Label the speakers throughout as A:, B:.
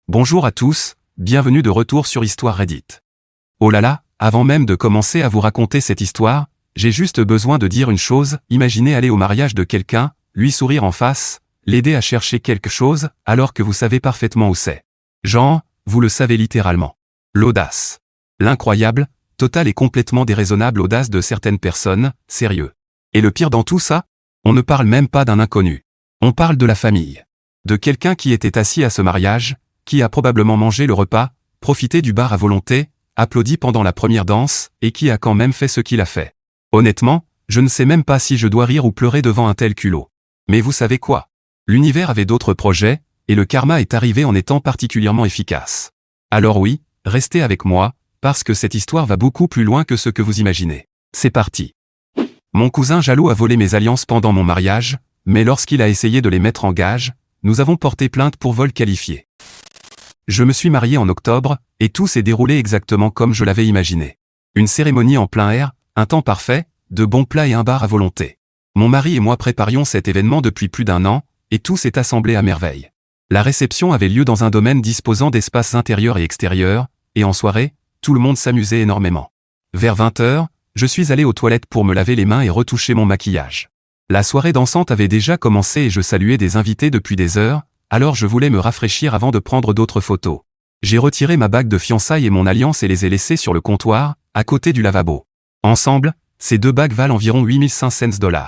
A: Bonjour à tous, bienvenue de retour sur Histoire Reddit. Oh là là, avant même de commencer à vous raconter cette histoire, j'ai juste besoin de dire une chose, imaginez aller au mariage de quelqu'un, lui sourire en face, l'aider à chercher quelque chose, alors que vous savez parfaitement où c'est. Genre, vous le savez littéralement. L'audace. L'incroyable, totale et complètement déraisonnable audace de certaines personnes, sérieux. Et le pire dans tout ça, on ne parle même pas d'un inconnu. On parle de la famille. De quelqu'un qui était assis à ce mariage, qui a probablement mangé le repas, profité du bar à volonté, applaudi pendant la première danse, et qui a quand même fait ce qu'il a fait. Honnêtement, je ne sais même pas si je dois rire ou pleurer devant un tel culot. Mais vous savez quoi? L'univers avait d'autres projets, et le karma est arrivé en étant particulièrement efficace. Alors oui, restez avec moi, parce que cette histoire va beaucoup plus loin que ce que vous imaginez. C'est parti. Mon cousin jaloux a volé mes alliances pendant mon mariage, mais lorsqu'il a essayé de les mettre en gage, nous avons porté plainte pour vol qualifié. Je me suis marié en octobre, et tout s'est déroulé exactement comme je l'avais imaginé. Une cérémonie en plein air, un temps parfait, de bons plats et un bar à volonté. Mon mari et moi préparions cet événement depuis plus d'1 an, et tout s'est assemblé à merveille. La réception avait lieu dans un domaine disposant d'espaces intérieurs et extérieurs, et en soirée, tout le monde s'amusait énormément. Vers 20h, je suis allé aux toilettes pour me laver les mains et retoucher mon maquillage. La soirée dansante avait déjà commencé et je saluais des invités depuis des heures, alors je voulais me rafraîchir avant de prendre d'autres photos. J'ai retiré ma bague de fiançailles et mon alliance et les ai laissées sur le comptoir, à côté du lavabo. Ensemble, ces 2 bagues valent environ 8500 $.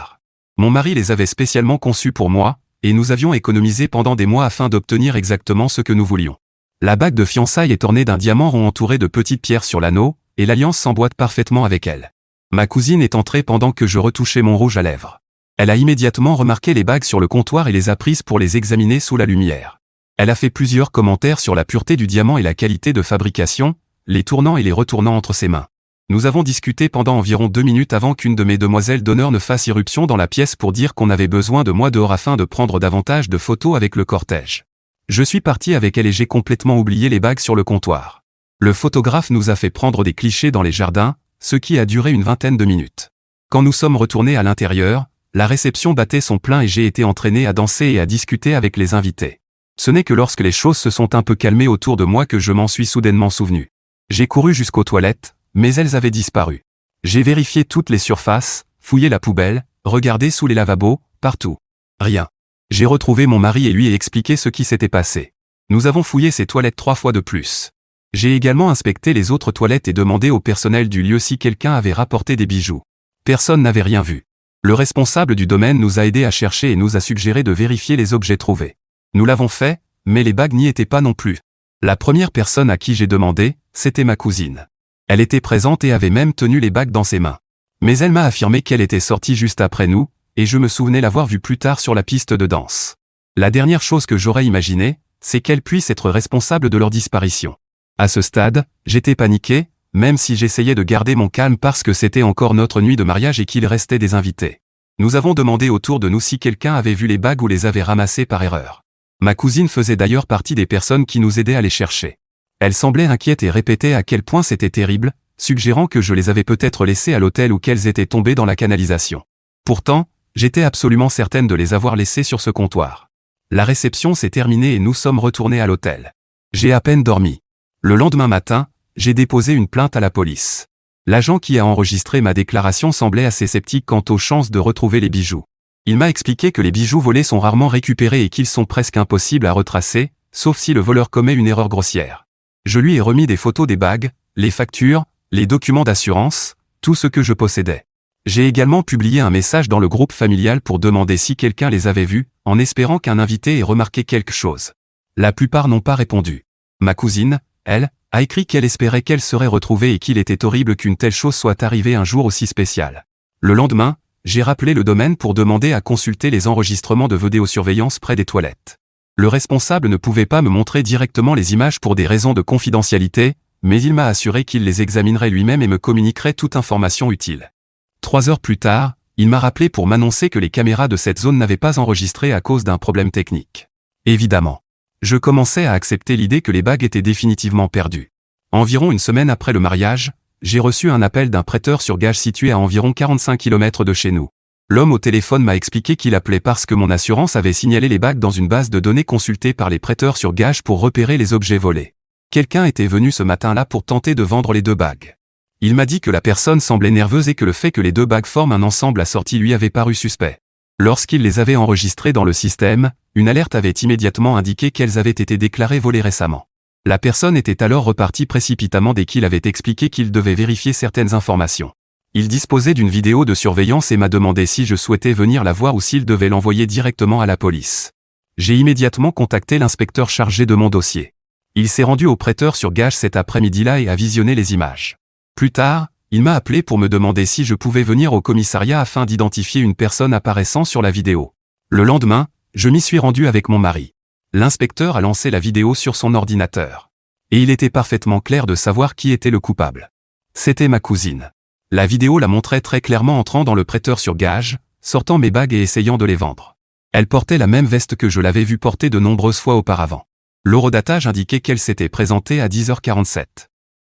A: Mon mari les avait spécialement conçues pour moi, et nous avions économisé pendant des mois afin d'obtenir exactement ce que nous voulions. La bague de fiançailles est ornée d'un diamant rond entouré de petites pierres sur l'anneau, et l'alliance s'emboîte parfaitement avec elle. Ma cousine est entrée pendant que je retouchais mon rouge à lèvres. Elle a immédiatement remarqué les bagues sur le comptoir et les a prises pour les examiner sous la lumière. Elle a fait plusieurs commentaires sur la pureté du diamant et la qualité de fabrication, les tournant et les retournant entre ses mains. Nous avons discuté pendant environ 2 minutes avant qu'une de mes demoiselles d'honneur ne fasse irruption dans la pièce pour dire qu'on avait besoin de moi dehors afin de prendre davantage de photos avec le cortège. Je suis parti avec elle et j'ai complètement oublié les bagues sur le comptoir. Le photographe nous a fait prendre des clichés dans les jardins, ce qui a duré une 20aine de minutes. Quand nous sommes retournés à l'intérieur, la réception battait son plein et j'ai été entraîné à danser et à discuter avec les invités. Ce n'est que lorsque les choses se sont un peu calmées autour de moi que je m'en suis soudainement souvenu. J'ai couru jusqu'aux toilettes, mais elles avaient disparu. J'ai vérifié toutes les surfaces, fouillé la poubelle, regardé sous les lavabos, partout. Rien. J'ai retrouvé mon mari et lui ai expliqué ce qui s'était passé. Nous avons fouillé ces toilettes 3 fois de plus. J'ai également inspecté les autres toilettes et demandé au personnel du lieu si quelqu'un avait rapporté des bijoux. Personne n'avait rien vu. Le responsable du domaine nous a aidés à chercher et nous a suggéré de vérifier les objets trouvés. Nous l'avons fait, mais les bagues n'y étaient pas non plus. La première personne à qui j'ai demandé, c'était ma cousine. Elle était présente et avait même tenu les bagues dans ses mains. Mais elle m'a affirmé qu'elle était sortie juste après nous, et je me souvenais l'avoir vue plus tard sur la piste de danse. La dernière chose que j'aurais imaginé, c'est qu'elle puisse être responsable de leur disparition. À ce stade, j'étais paniqué, même si j'essayais de garder mon calme parce que c'était encore notre nuit de mariage et qu'il restait des invités. Nous avons demandé autour de nous si quelqu'un avait vu les bagues ou les avait ramassées par erreur. Ma cousine faisait d'ailleurs partie des personnes qui nous aidaient à les chercher. Elle semblait inquiète et répétait à quel point c'était terrible, suggérant que je les avais peut-être laissées à l'hôtel ou qu'elles étaient tombées dans la canalisation. Pourtant, j'étais absolument certaine de les avoir laissées sur ce comptoir. La réception s'est terminée et nous sommes retournés à l'hôtel. J'ai à peine dormi. Le lendemain matin, j'ai déposé une plainte à la police. L'agent qui a enregistré ma déclaration semblait assez sceptique quant aux chances de retrouver les bijoux. Il m'a expliqué que les bijoux volés sont rarement récupérés et qu'ils sont presque impossibles à retracer, sauf si le voleur commet une erreur grossière. Je lui ai remis des photos des bagues, les factures, les documents d'assurance, tout ce que je possédais. J'ai également publié un message dans le groupe familial pour demander si quelqu'un les avait vus, en espérant qu'un invité ait remarqué quelque chose. La plupart n'ont pas répondu. Ma cousine, elle, a écrit qu'elle espérait qu'elle serait retrouvée et qu'il était horrible qu'une telle chose soit arrivée un jour aussi spécial. Le lendemain, j'ai rappelé le domaine pour demander à consulter les enregistrements de vidéosurveillance près des toilettes. Le responsable ne pouvait pas me montrer directement les images pour des raisons de confidentialité, mais il m'a assuré qu'il les examinerait lui-même et me communiquerait toute information utile. 3 heures plus tard, il m'a rappelé pour m'annoncer que les caméras de cette zone n'avaient pas enregistré à cause d'un problème technique. Évidemment. Je commençais à accepter l'idée que les bagues étaient définitivement perdues. Environ une semaine après le mariage, j'ai reçu un appel d'un prêteur sur gage situé à environ 45 km de chez nous. L'homme au téléphone m'a expliqué qu'il appelait parce que mon assurance avait signalé les bagues dans une base de données consultée par les prêteurs sur gage pour repérer les objets volés. Quelqu'un était venu ce matin-là pour tenter de vendre les 2 bagues. Il m'a dit que la personne semblait nerveuse et que le fait que les 2 bagues forment un ensemble assorti lui avait paru suspect. Lorsqu'il les avait enregistrées dans le système, une alerte avait immédiatement indiqué qu'elles avaient été déclarées volées récemment. La personne était alors repartie précipitamment dès qu'il avait expliqué qu'il devait vérifier certaines informations. Il disposait d'une vidéo de surveillance et m'a demandé si je souhaitais venir la voir ou s'il devait l'envoyer directement à la police. J'ai immédiatement contacté l'inspecteur chargé de mon dossier. Il s'est rendu au prêteur sur gage cet après-midi-là et a visionné les images. Plus tard, il m'a appelé pour me demander si je pouvais venir au commissariat afin d'identifier une personne apparaissant sur la vidéo. Le lendemain, je m'y suis rendu avec mon mari. L'inspecteur a lancé la vidéo sur son ordinateur. Et il était parfaitement clair de savoir qui était le coupable. C'était ma cousine. La vidéo la montrait très clairement entrant dans le prêteur sur gage, sortant mes bagues et essayant de les vendre. Elle portait la même veste que je l'avais vue porter de nombreuses fois auparavant. L'horodatage indiquait qu'elle s'était présentée à 10h47.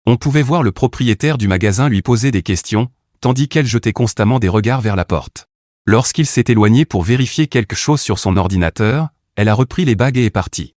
A: On pouvait voir le propriétaire du magasin lui poser des questions, tandis qu'elle jetait constamment des regards vers la porte. Lorsqu'il s'est éloigné pour vérifier quelque chose sur son ordinateur, elle a repris les bagues et est partie.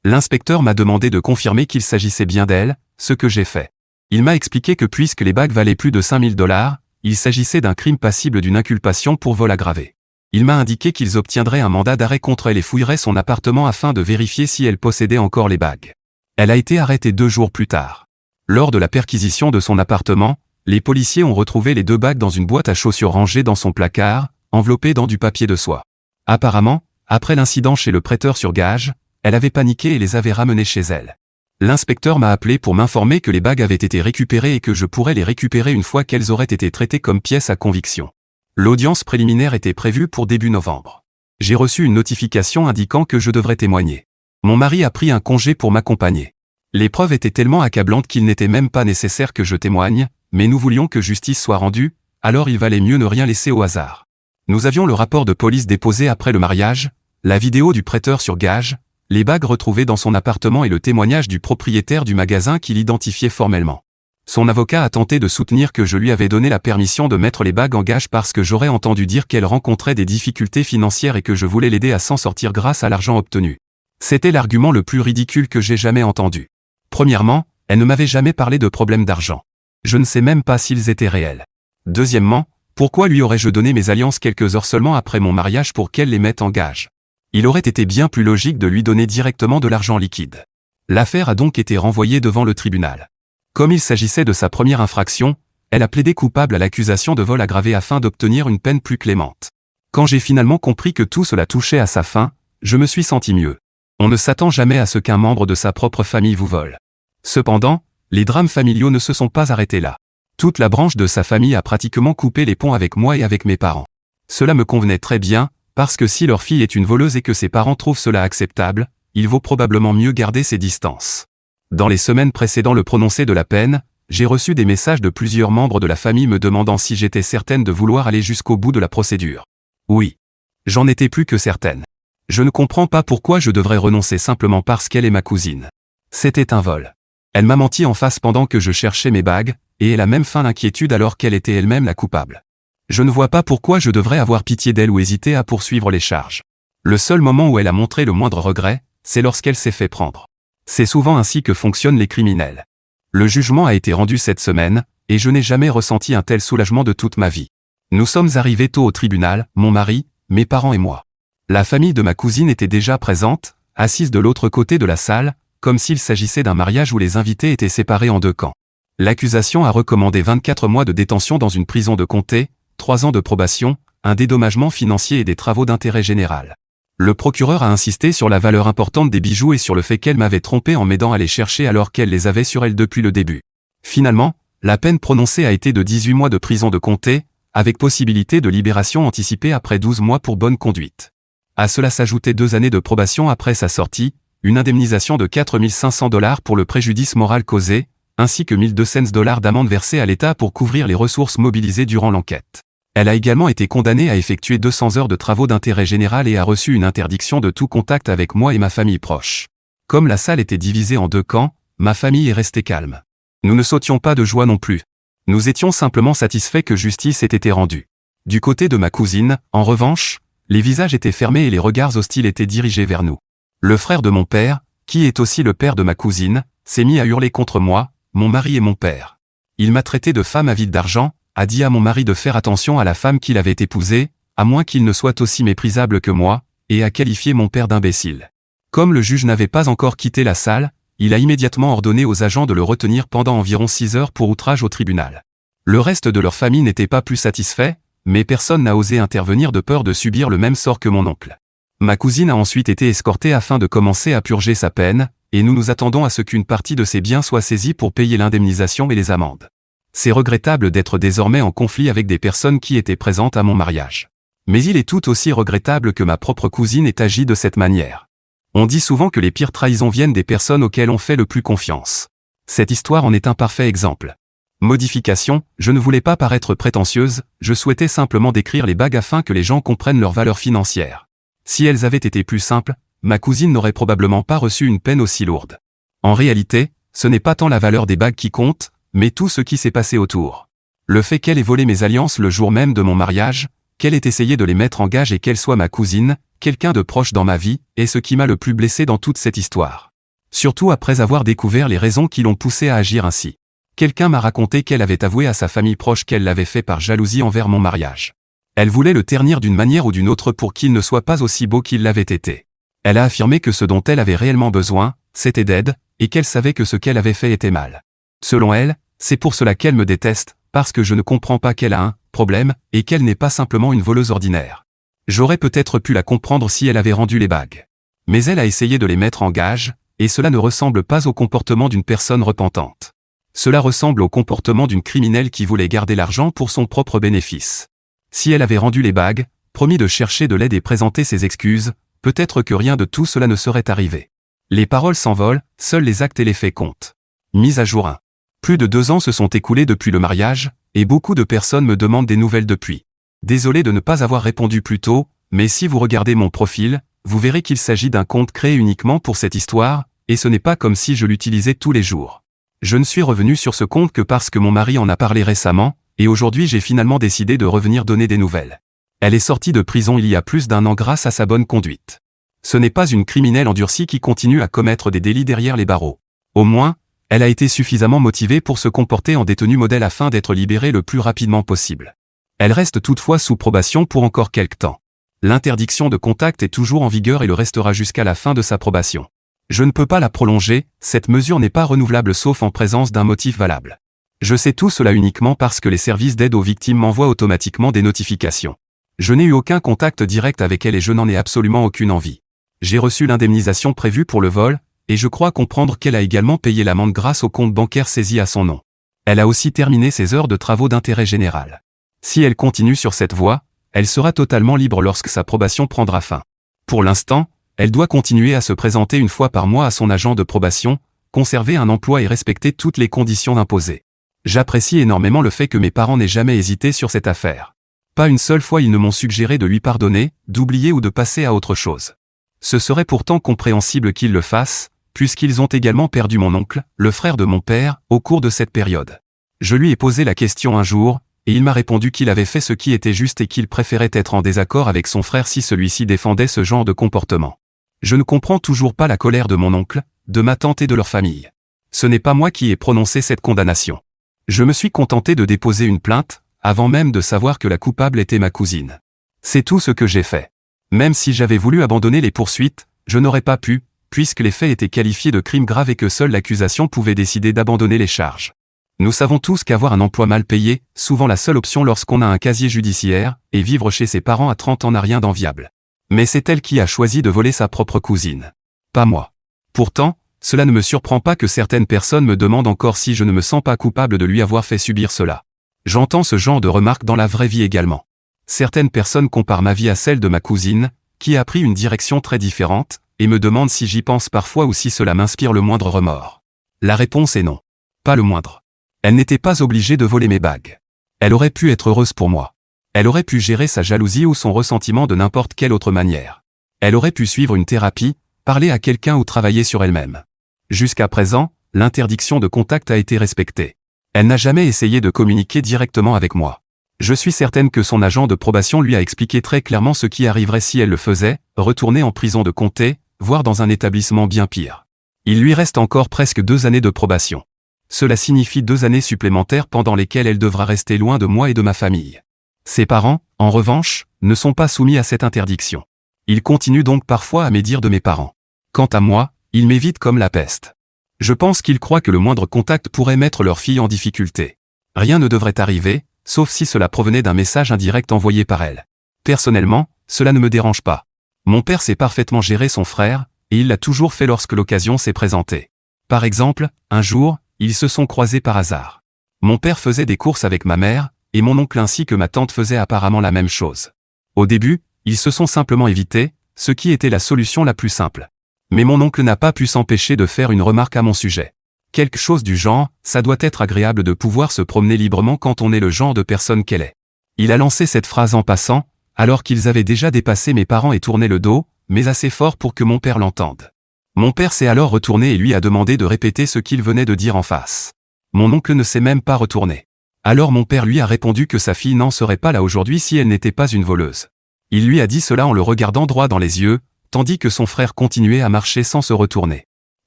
A: L'inspecteur m'a demandé de confirmer qu'il s'agissait bien d'elle, ce que j'ai fait. Il m'a expliqué que puisque les bagues valaient plus de 5 000 $, il s'agissait d'un crime passible d'une inculpation pour vol aggravé. Il m'a indiqué qu'ils obtiendraient un mandat d'arrêt contre elle et fouilleraient son appartement afin de vérifier si elle possédait encore les bagues. Elle a été arrêtée 2 jours plus tard. Lors de la perquisition de son appartement, les policiers ont retrouvé les 2 bagues dans une boîte à chaussures rangée dans son placard, enveloppée dans du papier de soie. Apparemment, après l'incident chez le prêteur sur gage, elle avait paniqué et les avait ramenées chez elle. L'inspecteur m'a appelé pour m'informer que les bagues avaient été récupérées et que je pourrais les récupérer une fois qu'elles auraient été traitées comme pièces à conviction. L'audience préliminaire était prévue pour début novembre. J'ai reçu une notification indiquant que je devrais témoigner. Mon mari a pris un congé pour m'accompagner. Les preuves étaient tellement accablantes qu'il n'était même pas nécessaire que je témoigne, mais nous voulions que justice soit rendue, alors il valait mieux ne rien laisser au hasard. Nous avions le rapport de police déposé après le mariage, la vidéo du prêteur sur gage, les bagues retrouvées dans son appartement et le témoignage du propriétaire du magasin qui l'identifiait formellement. Son avocat a tenté de soutenir que je lui avais donné la permission de mettre les bagues en gage parce que j'aurais entendu dire qu'elle rencontrait des difficultés financières et que je voulais l'aider à s'en sortir grâce à l'argent obtenu. C'était l'argument le plus ridicule que j'ai jamais entendu. Premièrement, elle ne m'avait jamais parlé de problème d'argent. Je ne sais même pas s'ils étaient réels. Deuxièmement, pourquoi lui aurais-je donné mes alliances quelques heures seulement après mon mariage pour qu'elle les mette en gage ? Il aurait été bien plus logique de lui donner directement de l'argent liquide. L'affaire a donc été renvoyée devant le tribunal. Comme il s'agissait de sa première infraction, elle a plaidé coupable à l'accusation de vol aggravé afin d'obtenir une peine plus clémente. Quand j'ai finalement compris que tout cela touchait à sa fin, je me suis senti mieux. On ne s'attend jamais à ce qu'un membre de sa propre famille vous vole. Cependant, les drames familiaux ne se sont pas arrêtés là. Toute la branche de sa famille a pratiquement coupé les ponts avec moi et avec mes parents. Cela me convenait très bien, parce que si leur fille est une voleuse et que ses parents trouvent cela acceptable, il vaut probablement mieux garder ses distances. Dans les semaines précédant le prononcé de la peine, j'ai reçu des messages de plusieurs membres de la famille me demandant si j'étais certaine de vouloir aller jusqu'au bout de la procédure. Oui. J'en étais plus que certaine. Je ne comprends pas pourquoi je devrais renoncer simplement parce qu'elle est ma cousine. C'était un vol. Elle m'a menti en face pendant que je cherchais mes bagues, et elle a même feint l'inquiétude alors qu'elle était elle-même la coupable. Je ne vois pas pourquoi je devrais avoir pitié d'elle ou hésiter à poursuivre les charges. Le seul moment où elle a montré le moindre regret, c'est lorsqu'elle s'est fait prendre. C'est souvent ainsi que fonctionnent les criminels. Le jugement a été rendu cette semaine, et je n'ai jamais ressenti un tel soulagement de toute ma vie. Nous sommes arrivés tôt au tribunal, mon mari, mes parents et moi. La famille de ma cousine était déjà présente, assise de l'autre côté de la salle, comme s'il s'agissait d'un mariage où les invités étaient séparés en 2 camps. L'accusation a recommandé 24 mois de détention dans une prison de comté, 3 ans de probation, un dédommagement financier et des travaux d'intérêt général. Le procureur a insisté sur la valeur importante des bijoux et sur le fait qu'elle m'avait trompé en m'aidant à les chercher alors qu'elle les avait sur elle depuis le début. Finalement, la peine prononcée a été de 18 mois de prison de comté, avec possibilité de libération anticipée après 12 mois pour bonne conduite. À cela s'ajoutaient 2 années de probation après sa sortie, une indemnisation de 4 500 $ pour le préjudice moral causé, ainsi que 1 200 $ d'amende versée à l'État pour couvrir les ressources mobilisées durant l'enquête. Elle a également été condamnée à effectuer 200 heures de travaux d'intérêt général et a reçu une interdiction de tout contact avec moi et ma famille proche. Comme la salle était divisée en 2 camps, ma famille est restée calme. Nous ne sautions pas de joie non plus. Nous étions simplement satisfaits que justice ait été rendue. Du côté de ma cousine, en revanche, les visages étaient fermés et les regards hostiles étaient dirigés vers nous. Le frère de mon père, qui est aussi le père de ma cousine, s'est mis à hurler contre moi, mon mari et mon père. Il m'a traité de femme avide d'argent, a dit à mon mari de faire attention à la femme qu'il avait épousée, à moins qu'il ne soit aussi méprisable que moi, et a qualifié mon père d'imbécile. Comme le juge n'avait pas encore quitté la salle, il a immédiatement ordonné aux agents de le retenir pendant environ 6 heures pour outrage au tribunal. Le reste de leur famille n'était pas plus satisfait, mais personne n'a osé intervenir de peur de subir le même sort que mon oncle. Ma cousine a ensuite été escortée afin de commencer à purger sa peine, et nous nous attendons à ce qu'une partie de ses biens soit saisie pour payer l'indemnisation et les amendes. C'est regrettable d'être désormais en conflit avec des personnes qui étaient présentes à mon mariage. Mais il est tout aussi regrettable que ma propre cousine ait agi de cette manière. On dit souvent que les pires trahisons viennent des personnes auxquelles on fait le plus confiance. Cette histoire en est un parfait exemple. Modification, je ne voulais pas paraître prétentieuse, je souhaitais simplement décrire les bagues afin que les gens comprennent leur valeur financière. Si elles avaient été plus simples, ma cousine n'aurait probablement pas reçu une peine aussi lourde. En réalité, ce n'est pas tant la valeur des bagues qui compte, mais tout ce qui s'est passé autour. Le fait qu'elle ait volé mes alliances le jour même de mon mariage, qu'elle ait essayé de les mettre en gage et qu'elle soit ma cousine, quelqu'un de proche dans ma vie, est ce qui m'a le plus blessé dans toute cette histoire. Surtout après avoir découvert les raisons qui l'ont poussée à agir ainsi. Quelqu'un m'a raconté qu'elle avait avoué à sa famille proche qu'elle l'avait fait par jalousie envers mon mariage. Elle voulait le ternir d'une manière ou d'une autre pour qu'il ne soit pas aussi beau qu'il l'avait été. Elle a affirmé que ce dont elle avait réellement besoin, c'était d'aide, et qu'elle savait que ce qu'elle avait fait était mal. Selon elle, c'est pour cela qu'elle me déteste, parce que je ne comprends pas qu'elle a un problème, et qu'elle n'est pas simplement une voleuse ordinaire. J'aurais peut-être pu la comprendre si elle avait rendu les bagues. Mais elle a essayé de les mettre en gage, et cela ne ressemble pas au comportement d'une personne repentante. Cela ressemble au comportement d'une criminelle qui voulait garder l'argent pour son propre bénéfice. Si elle avait rendu les bagues, promis de chercher de l'aide et présenter ses excuses, peut-être que rien de tout cela ne serait arrivé. Les paroles s'envolent, seuls les actes et les faits comptent. Mise à jour 1. Plus de 2 ans se sont écoulés depuis le mariage, et beaucoup de personnes me demandent des nouvelles depuis. Désolé de ne pas avoir répondu plus tôt, mais si vous regardez mon profil, vous verrez qu'il s'agit d'un compte créé uniquement pour cette histoire, et ce n'est pas comme si je l'utilisais tous les jours. Je ne suis revenu sur ce compte que parce que mon mari en a parlé récemment, et aujourd'hui j'ai finalement décidé de revenir donner des nouvelles. Elle est sortie de prison il y a plus d'1 an grâce à sa bonne conduite. Ce n'est pas une criminelle endurcie qui continue à commettre des délits derrière les barreaux. Au moins, elle a été suffisamment motivée pour se comporter en détenue modèle afin d'être libérée le plus rapidement possible. Elle reste toutefois sous probation pour encore quelque temps. L'interdiction de contact est toujours en vigueur et le restera jusqu'à la fin de sa probation. Je ne peux pas la prolonger, cette mesure n'est pas renouvelable sauf en présence d'un motif valable. Je sais tout cela uniquement parce que les services d'aide aux victimes m'envoient automatiquement des notifications. Je n'ai eu aucun contact direct avec elle et je n'en ai absolument aucune envie. J'ai reçu l'indemnisation prévue pour le vol, et je crois comprendre qu'elle a également payé l'amende grâce au compte bancaire saisi à son nom. Elle a aussi terminé ses heures de travaux d'intérêt général. Si elle continue sur cette voie, elle sera totalement libre lorsque sa probation prendra fin. Pour l'instant, elle doit continuer à se présenter 1 fois par mois à son agent de probation, conserver un emploi et respecter toutes les conditions imposées. J'apprécie énormément le fait que mes parents n'aient jamais hésité sur cette affaire. Pas une seule fois ils ne m'ont suggéré de lui pardonner, d'oublier ou de passer à autre chose. Ce serait pourtant compréhensible qu'ils le fassent, puisqu'ils ont également perdu mon oncle, le frère de mon père, au cours de cette période. Je lui ai posé la question un jour, et il m'a répondu qu'il avait fait ce qui était juste et qu'il préférait être en désaccord avec son frère si celui-ci défendait ce genre de comportement. Je ne comprends toujours pas la colère de mon oncle, de ma tante et de leur famille. Ce n'est pas moi qui ai prononcé cette condamnation. Je me suis contenté de déposer une plainte, avant même de savoir que la coupable était ma cousine. C'est tout ce que j'ai fait. Même si j'avais voulu abandonner les poursuites, je n'aurais pas pu, puisque les faits étaient qualifiés de crimes graves et que seule l'accusation pouvait décider d'abandonner les charges. Nous savons tous qu'avoir un emploi mal payé, souvent la seule option lorsqu'on a un casier judiciaire, et vivre chez ses parents à 30 ans n'a rien d'enviable. Mais c'est elle qui a choisi de voler sa propre cousine. Pas moi. Pourtant, cela ne me surprend pas que certaines personnes me demandent encore si je ne me sens pas coupable de lui avoir fait subir cela. J'entends ce genre de remarques dans la vraie vie également. Certaines personnes comparent ma vie à celle de ma cousine, qui a pris une direction très différente, et me demandent si j'y pense parfois ou si cela m'inspire le moindre remords. La réponse est non. Pas le moindre. Elle n'était pas obligée de voler mes bagues. Elle aurait pu être heureuse pour moi. Elle aurait pu gérer sa jalousie ou son ressentiment de n'importe quelle autre manière. Elle aurait pu suivre une thérapie, parler à quelqu'un ou travailler sur elle-même. Jusqu'à présent, l'interdiction de contact a été respectée. Elle n'a jamais essayé de communiquer directement avec moi. Je suis certaine que son agent de probation lui a expliqué très clairement ce qui arriverait si elle le faisait, retourner en prison de comté, voire dans un établissement bien pire. Il lui reste encore presque 2 années de probation. Cela signifie 2 années supplémentaires pendant lesquelles elle devra rester loin de moi et de ma famille. Ses parents, en revanche, ne sont pas soumis à cette interdiction. Ils continuent donc parfois à médire de mes parents. Quant à moi, ils m'évitent comme la peste. Je pense qu'ils croient que le moindre contact pourrait mettre leur fille en difficulté. Rien ne devrait arriver, sauf si cela provenait d'un message indirect envoyé par elle. Personnellement, cela ne me dérange pas. Mon père sait parfaitement gérer son frère, et il l'a toujours fait lorsque l'occasion s'est présentée. Par exemple, un jour, ils se sont croisés par hasard. Mon père faisait des courses avec ma mère, et mon oncle ainsi que ma tante faisaient apparemment la même chose. Au début, ils se sont simplement évités, ce qui était la solution la plus simple. Mais mon oncle n'a pas pu s'empêcher de faire une remarque à mon sujet. Quelque chose du genre, ça doit être agréable de pouvoir se promener librement quand on est le genre de personne qu'elle est. Il a lancé cette phrase en passant, alors qu'ils avaient déjà dépassé mes parents et tourné le dos, mais assez fort pour que mon père l'entende. Mon père s'est alors retourné et lui a demandé de répéter ce qu'il venait de dire en face. Mon oncle ne s'est même pas retourné. Alors mon père lui a répondu que sa fille n'en serait pas là aujourd'hui si elle n'était pas une voleuse. Il lui a dit cela en le regardant droit dans les yeux, tandis que son frère continuait à marcher sans se retourner.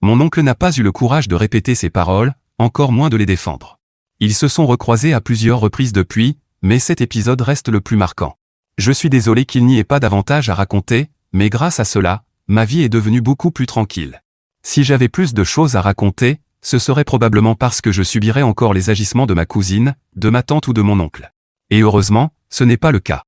A: Mon oncle n'a pas eu le courage de répéter ces paroles, encore moins de les défendre. Ils se sont recroisés à plusieurs reprises depuis, mais cet épisode reste le plus marquant. Je suis désolé qu'il n'y ait pas davantage à raconter, mais grâce à cela, ma vie est devenue beaucoup plus tranquille. Si j'avais plus de choses à raconter, ce serait probablement parce que je subirais encore les agissements de ma cousine, de ma tante ou de mon oncle. Et heureusement, ce n'est pas le cas.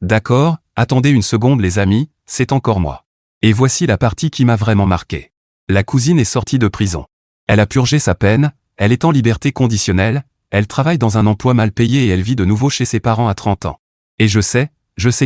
A: D'accord, attendez une seconde les amis, c'est encore moi. Et voici la partie qui m'a vraiment marqué. La cousine est sortie de prison. Elle a purgé sa peine, elle est en liberté conditionnelle, elle travaille dans un emploi mal payé et elle vit de nouveau chez ses parents à 30 ans. Et je sais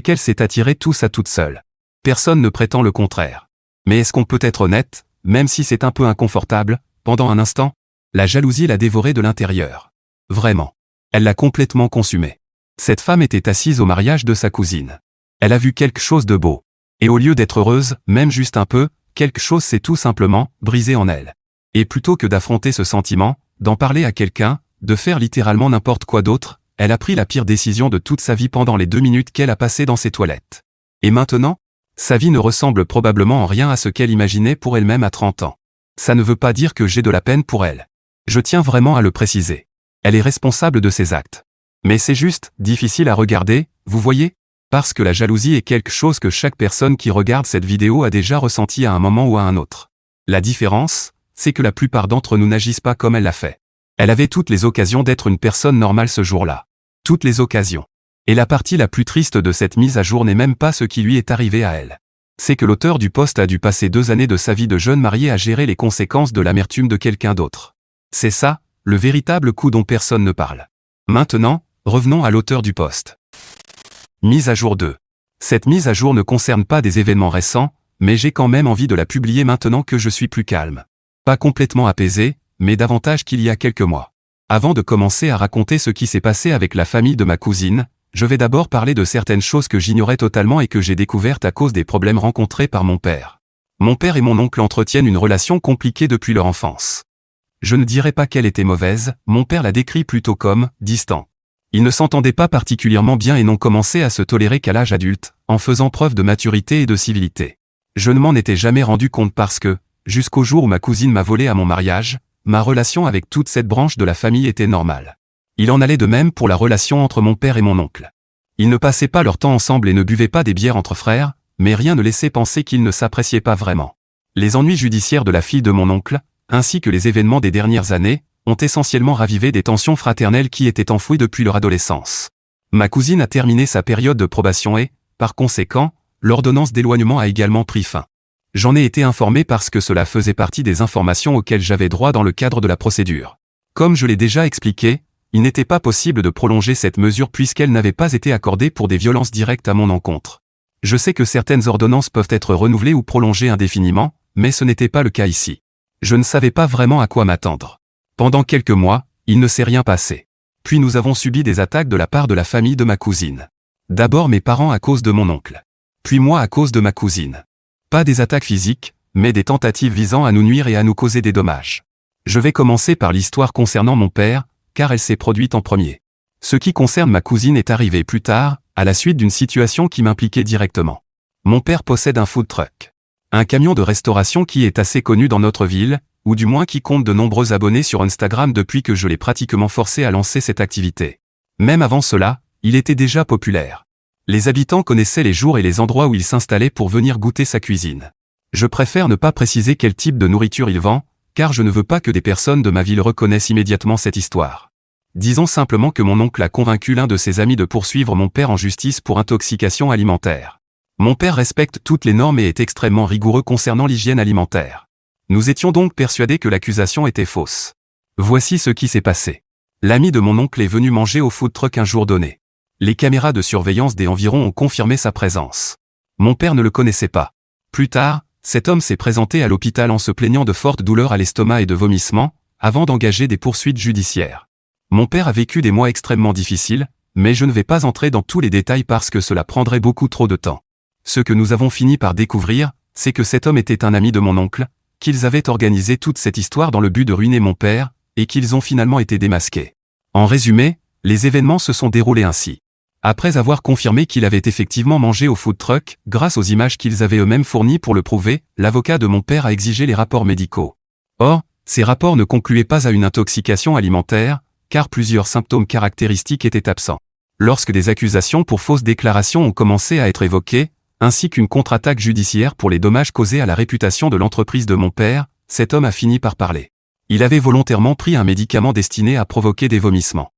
A: qu'elle s'est attirée tout ça toute seule. Personne ne prétend le contraire. Mais est-ce qu'on peut être honnête, même si c'est un peu inconfortable, pendant un instant, la jalousie l'a dévorée de l'intérieur. Vraiment. Elle l'a complètement consumée. Cette femme était assise au mariage de sa cousine. Elle a vu quelque chose de beau. Et au lieu d'être heureuse, même juste un peu, quelque chose s'est tout simplement brisé en elle. Et plutôt que d'affronter ce sentiment, d'en parler à quelqu'un, de faire littéralement n'importe quoi d'autre, elle a pris la pire décision de toute sa vie pendant les 2 minutes qu'elle a passées dans ses toilettes. Et maintenant, sa vie ne ressemble probablement en rien à ce qu'elle imaginait pour elle-même à 30 ans. Ça ne veut pas dire que j'ai de la peine pour elle. Je tiens vraiment à le préciser. Elle est responsable de ses actes. Mais c'est juste difficile à regarder, vous voyez ? Parce que la jalousie est quelque chose que chaque personne qui regarde cette vidéo a déjà ressenti à un moment ou à un autre. La différence, c'est que la plupart d'entre nous n'agissent pas comme elle l'a fait. Elle avait toutes les occasions d'être une personne normale ce jour-là. Toutes les occasions. Et la partie la plus triste de cette mise à jour n'est même pas ce qui lui est arrivé à elle. C'est que l'auteur du post a dû passer 2 années de sa vie de jeune marié à gérer les conséquences de l'amertume de quelqu'un d'autre. C'est ça, le véritable coup dont personne ne parle. Maintenant, revenons à l'auteur du post. Mise à jour 2. Cette mise à jour ne concerne pas des événements récents, mais j'ai quand même envie de la publier maintenant que je suis plus calme. Pas complètement apaisé, mais davantage qu'il y a quelques mois. Avant de commencer à raconter ce qui s'est passé avec la famille de ma cousine, je vais d'abord parler de certaines choses que j'ignorais totalement et que j'ai découvertes à cause des problèmes rencontrés par mon père. Mon père et mon oncle entretiennent une relation compliquée depuis leur enfance. Je ne dirais pas qu'elle était mauvaise, mon père la décrit plutôt comme distant. Ils ne s'entendaient pas particulièrement bien et n'ont commencé à se tolérer qu'à l'âge adulte, en faisant preuve de maturité et de civilité. Je ne m'en étais jamais rendu compte parce que, jusqu'au jour où ma cousine m'a volé à mon mariage, ma relation avec toute cette branche de la famille était normale. Il en allait de même pour la relation entre mon père et mon oncle. Ils ne passaient pas leur temps ensemble et ne buvaient pas des bières entre frères, mais rien ne laissait penser qu'ils ne s'appréciaient pas vraiment. Les ennuis judiciaires de la fille de mon oncle, ainsi que les événements des dernières années, ont essentiellement ravivé des tensions fraternelles qui étaient enfouies depuis leur adolescence. Ma cousine a terminé sa période de probation et, par conséquent, l'ordonnance d'éloignement a également pris fin. J'en ai été informé parce que cela faisait partie des informations auxquelles j'avais droit dans le cadre de la procédure. Comme je l'ai déjà expliqué, il n'était pas possible de prolonger cette mesure puisqu'elle n'avait pas été accordée pour des violences directes à mon encontre. Je sais que certaines ordonnances peuvent être renouvelées ou prolongées indéfiniment, mais ce n'était pas le cas ici. Je ne savais pas vraiment à quoi m'attendre. Pendant quelques mois, il ne s'est rien passé. Puis nous avons subi des attaques de la part de la famille de ma cousine. D'abord mes parents à cause de mon oncle. Puis moi à cause de ma cousine. Pas des attaques physiques, mais des tentatives visant à nous nuire et à nous causer des dommages. Je vais commencer par l'histoire concernant mon père, car elle s'est produite en premier. Ce qui concerne ma cousine est arrivé plus tard, à la suite d'une situation qui m'impliquait directement. Mon père possède un food truck. Un camion de restauration qui est assez connu dans notre ville, ou du moins qui compte de nombreux abonnés sur Instagram depuis que je l'ai pratiquement forcé à lancer cette activité. Même avant cela, il était déjà populaire. Les habitants connaissaient les jours et les endroits où il s'installait pour venir goûter sa cuisine. Je préfère ne pas préciser quel type de nourriture il vend, car je ne veux pas que des personnes de ma ville reconnaissent immédiatement cette histoire. Disons simplement que mon oncle a convaincu l'un de ses amis de poursuivre mon père en justice pour intoxication alimentaire. Mon père respecte toutes les normes et est extrêmement rigoureux concernant l'hygiène alimentaire. Nous étions donc persuadés que l'accusation était fausse. Voici ce qui s'est passé. L'ami de mon oncle est venu manger au food truck un jour donné. Les caméras de surveillance des environs ont confirmé sa présence. Mon père ne le connaissait pas. Plus tard, cet homme s'est présenté à l'hôpital en se plaignant de fortes douleurs à l'estomac et de vomissements, avant d'engager des poursuites judiciaires. Mon père a vécu des mois extrêmement difficiles, mais je ne vais pas entrer dans tous les détails parce que cela prendrait beaucoup trop de temps. Ce que nous avons fini par découvrir, c'est que cet homme était un ami de mon oncle, qu'ils avaient organisé toute cette histoire dans le but de ruiner mon père, et qu'ils ont finalement été démasqués. En résumé, les événements se sont déroulés ainsi. Après avoir confirmé qu'il avait effectivement mangé au food truck, grâce aux images qu'ils avaient eux-mêmes fournies pour le prouver, l'avocat de mon père a exigé les rapports médicaux. Or, ces rapports ne concluaient pas à une intoxication alimentaire, car plusieurs symptômes caractéristiques étaient absents. Lorsque des accusations pour fausses déclarations ont commencé à être évoquées, ainsi qu'une contre-attaque judiciaire pour les dommages causés à la réputation de l'entreprise de mon père, cet homme a fini par parler. Il avait volontairement pris un médicament destiné à provoquer des vomissements.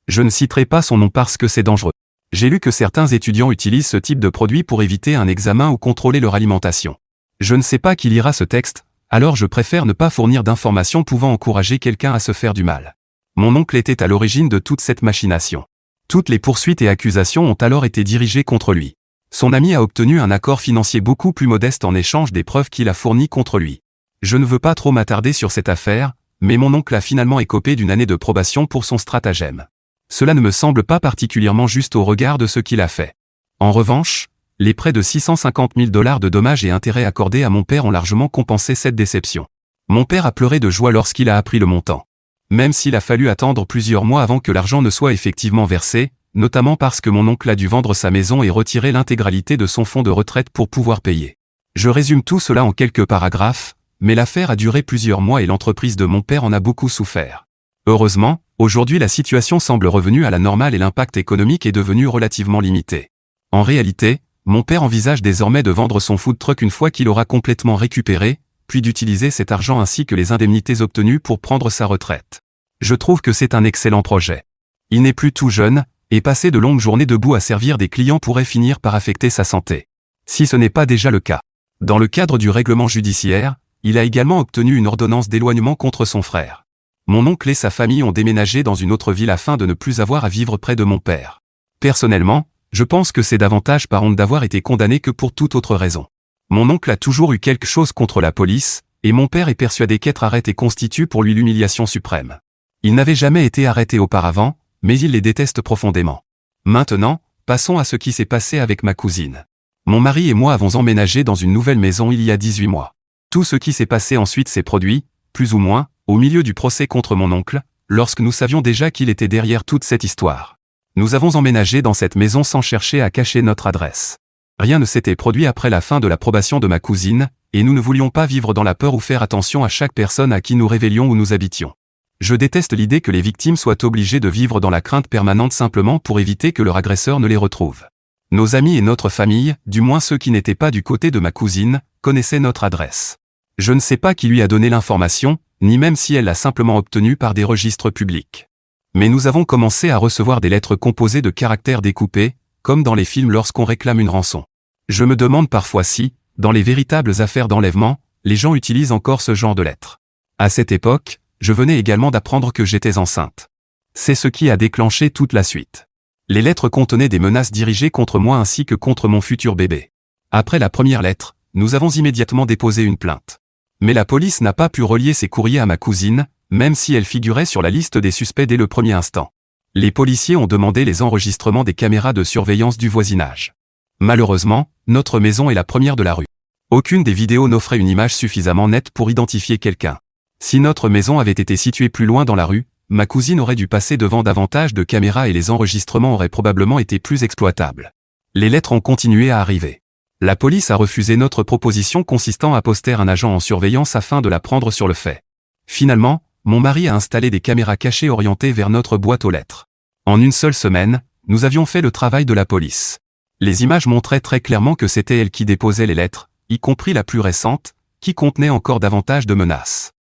A: Je ne citerai pas son nom parce que c'est dangereux. J'ai lu que certains étudiants utilisent ce type de produit pour éviter un examen ou contrôler leur alimentation. Je ne sais pas qui lira ce texte, alors je préfère ne pas fournir d'informations pouvant encourager quelqu'un à se faire du mal. Mon oncle était à l'origine de toute cette machination. Toutes les poursuites et accusations ont alors été dirigées contre lui. Son ami a obtenu un accord financier beaucoup plus modeste en échange des preuves qu'il a fournies contre lui. Je ne veux pas trop m'attarder sur cette affaire, mais mon oncle a finalement écopé d'une année de probation pour son stratagème. Cela ne me semble pas particulièrement juste au regard de ce qu'il a fait. En revanche, les près de 650 000 $ de dommages et intérêts accordés à mon père ont largement compensé cette déception. Mon père a pleuré de joie lorsqu'il a appris le montant. Même s'il a fallu attendre plusieurs mois avant que l'argent ne soit effectivement versé, notamment parce que mon oncle a dû vendre sa maison et retirer l'intégralité de son fonds de retraite pour pouvoir payer. Je résume tout cela en quelques paragraphes, mais l'affaire a duré plusieurs mois et l'entreprise de mon père en a beaucoup souffert. Heureusement, aujourd'hui la situation semble revenue à la normale et l'impact économique est devenu relativement limité. En réalité, mon père envisage désormais de vendre son food truck une fois qu'il aura complètement récupéré, puis d'utiliser cet argent ainsi que les indemnités obtenues pour prendre sa retraite. Je trouve que c'est un excellent projet. Il n'est plus tout jeune, et passer de longues journées debout à servir des clients pourrait finir par affecter sa santé. Si ce n'est pas déjà le cas. Dans le cadre du règlement judiciaire, il a également obtenu une ordonnance d'éloignement contre son frère. Mon oncle et sa famille ont déménagé dans une autre ville afin de ne plus avoir à vivre près de mon père. Personnellement, je pense que c'est davantage par honte d'avoir été condamné que pour toute autre raison. Mon oncle a toujours eu quelque chose contre la police, et mon père est persuadé qu'être arrêté constitue pour lui l'humiliation suprême. Il n'avait jamais été arrêté auparavant, mais il les déteste profondément. Maintenant, passons à ce qui s'est passé avec ma cousine. Mon mari et moi avons emménagé dans une nouvelle maison il y a 18 mois. Tout ce qui s'est passé ensuite s'est produit, plus ou moins, au milieu du procès contre mon oncle, lorsque nous savions déjà qu'il était derrière toute cette histoire. Nous avons emménagé dans cette maison sans chercher à cacher notre adresse. Rien ne s'était produit après la fin de la probation de ma cousine, et nous ne voulions pas vivre dans la peur ou faire attention à chaque personne à qui nous révélions où nous habitions. Je déteste l'idée que les victimes soient obligées de vivre dans la crainte permanente simplement pour éviter que leur agresseur ne les retrouve. Nos amis et notre famille, du moins ceux qui n'étaient pas du côté de ma cousine, connaissaient notre adresse. Je ne sais pas qui lui a donné l'information, ni même si elle l'a simplement obtenue par des registres publics. Mais nous avons commencé à recevoir des lettres composées de caractères découpés, comme dans les films lorsqu'on réclame une rançon. Je me demande parfois si, dans les véritables affaires d'enlèvement, les gens utilisent encore ce genre de lettres. À cette époque, je venais également d'apprendre que j'étais enceinte. C'est ce qui a déclenché toute la suite. Les lettres contenaient des menaces dirigées contre moi ainsi que contre mon futur bébé. Après la première lettre, nous avons immédiatement déposé une plainte. Mais la police n'a pas pu relier ces courriers à ma cousine, même si elle figurait sur la liste des suspects dès le premier instant. Les policiers ont demandé les enregistrements des caméras de surveillance du voisinage. Malheureusement, notre maison est la première de la rue. Aucune des vidéos n'offrait une image suffisamment nette pour identifier quelqu'un. Si notre maison avait été située plus loin dans la rue, ma cousine aurait dû passer devant davantage de caméras et les enregistrements auraient probablement été plus exploitables. Les lettres ont continué à arriver. La police a refusé notre proposition consistant à poster un agent en surveillance afin de la prendre sur le fait. Finalement, mon mari a installé des caméras cachées orientées vers notre boîte aux lettres. En une seule semaine, nous avions fait le travail de la police. Les images montraient très clairement que c'était elle qui déposait les lettres, y compris la plus récente, qui contenait encore davantage de menaces.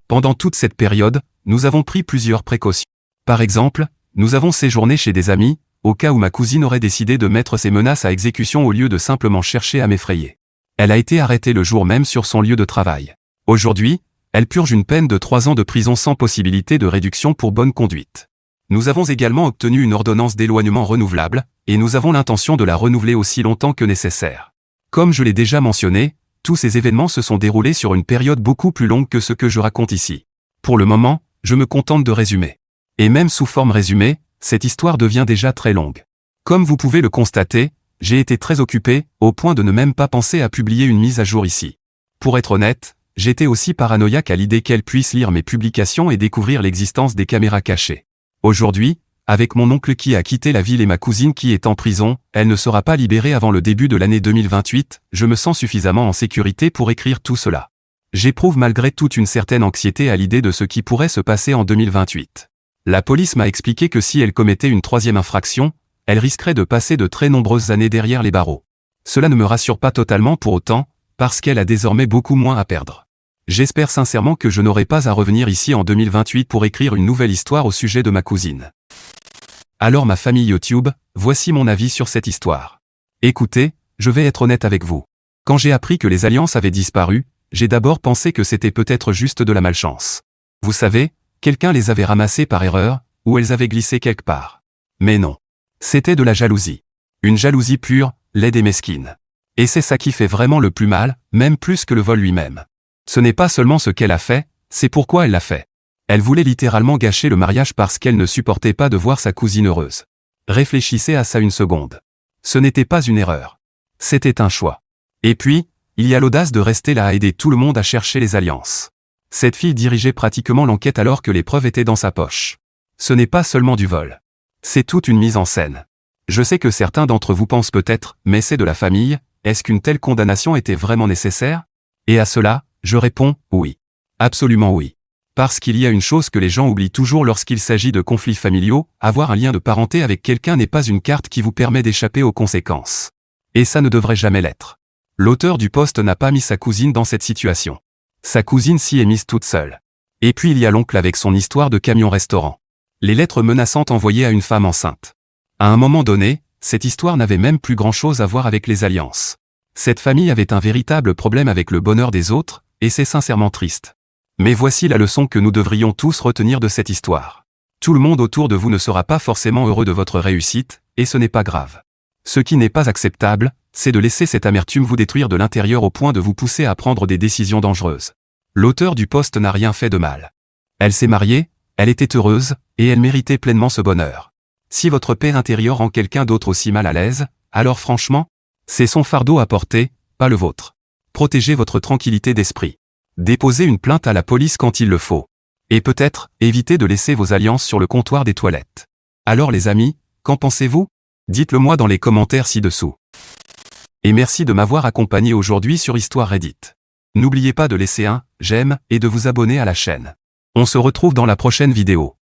A: Pendant toute cette période, nous avons pris plusieurs précautions. Par exemple, nous avons séjourné chez des amis, au cas où ma cousine aurait décidé de mettre ses menaces à exécution au lieu de simplement chercher à m'effrayer. Elle a été arrêtée le jour même sur son lieu de travail. Aujourd'hui, elle purge une peine de 3 ans de prison sans possibilité de réduction pour bonne conduite. Nous avons également obtenu une ordonnance d'éloignement renouvelable, et nous avons l'intention de la renouveler aussi longtemps que nécessaire. Comme je l'ai déjà mentionné, tous ces événements se sont déroulés sur une période beaucoup plus longue que ce que je raconte ici. Pour le moment, je me contente de résumer. Et même sous forme résumée, cette histoire devient déjà très longue. Comme vous pouvez le constater, j'ai été très occupé, au point de ne même pas penser à publier une mise à jour ici. Pour être honnête, j'étais aussi paranoïaque à l'idée qu'elle puisse lire mes publications et découvrir l'existence des caméras cachées. Aujourd'hui, avec mon oncle qui a quitté la ville et ma cousine qui est en prison, elle ne sera pas libérée avant le début de l'année 2028, je me sens suffisamment en sécurité pour écrire tout cela. J'éprouve malgré tout une certaine anxiété à l'idée de ce qui pourrait se passer en 2028. La police m'a expliqué que si elle commettait une 3e infraction, elle risquerait de passer de très nombreuses années derrière les barreaux. Cela ne me rassure pas totalement pour autant, parce qu'elle a désormais beaucoup moins à perdre. J'espère sincèrement que je n'aurai pas à revenir ici en 2028 pour écrire une nouvelle histoire au sujet de ma cousine. Alors ma famille YouTube, voici mon avis sur cette histoire. Écoutez, je vais être honnête avec vous. Quand j'ai appris que les alliances avaient disparu, j'ai d'abord pensé que c'était peut-être juste de la malchance. Vous savez, quelqu'un les avait ramassées par erreur, ou elles avaient glissé quelque part. Mais non. C'était de la jalousie. Une jalousie pure, laide et mesquine. Et c'est ça qui fait vraiment le plus mal, même plus que le vol lui-même. Ce n'est pas seulement ce qu'elle a fait, c'est pourquoi elle l'a fait. Elle voulait littéralement gâcher le mariage parce qu'elle ne supportait pas de voir sa cousine heureuse. Réfléchissez à ça une seconde. Ce n'était pas une erreur. C'était un choix. Et puis, il y a l'audace de rester là à aider tout le monde à chercher les alliances. Cette fille dirigeait pratiquement l'enquête alors que les preuves étaient dans sa poche. Ce n'est pas seulement du vol. C'est toute une mise en scène. Je sais que certains d'entre vous pensent peut-être, mais c'est de la famille, est-ce qu'une telle condamnation était vraiment nécessaire? Et à cela, je réponds, oui. Absolument oui. Parce qu'il y a une chose que les gens oublient toujours lorsqu'il s'agit de conflits familiaux, avoir un lien de parenté avec quelqu'un n'est pas une carte qui vous permet d'échapper aux conséquences. Et ça ne devrait jamais l'être. L'auteur du post n'a pas mis sa cousine dans cette situation. Sa cousine s'y est mise toute seule. Et puis il y a l'oncle avec son histoire de camion-restaurant. Les lettres menaçantes envoyées à une femme enceinte. À un moment donné, cette histoire n'avait même plus grand-chose à voir avec les alliances. Cette famille avait un véritable problème avec le bonheur des autres, et c'est sincèrement triste. Mais voici la leçon que nous devrions tous retenir de cette histoire. Tout le monde autour de vous ne sera pas forcément heureux de votre réussite, et ce n'est pas grave. Ce qui n'est pas acceptable, c'est de laisser cette amertume vous détruire de l'intérieur au point de vous pousser à prendre des décisions dangereuses. L'auteur du post n'a rien fait de mal. Elle s'est mariée, elle était heureuse, et elle méritait pleinement ce bonheur. Si votre paix intérieure rend quelqu'un d'autre aussi mal à l'aise, alors franchement, c'est son fardeau à porter, pas le vôtre. Protégez votre tranquillité d'esprit. Déposez une plainte à la police quand il le faut. Et peut-être, évitez de laisser vos alliances sur le comptoir des toilettes. Alors les amis, qu'en pensez-vous? Dites-le moi dans les commentaires ci-dessous. Et merci de m'avoir accompagné aujourd'hui sur Histoire Reddit. N'oubliez pas de laisser un j'aime et de vous abonner à la chaîne. On se retrouve dans la prochaine vidéo.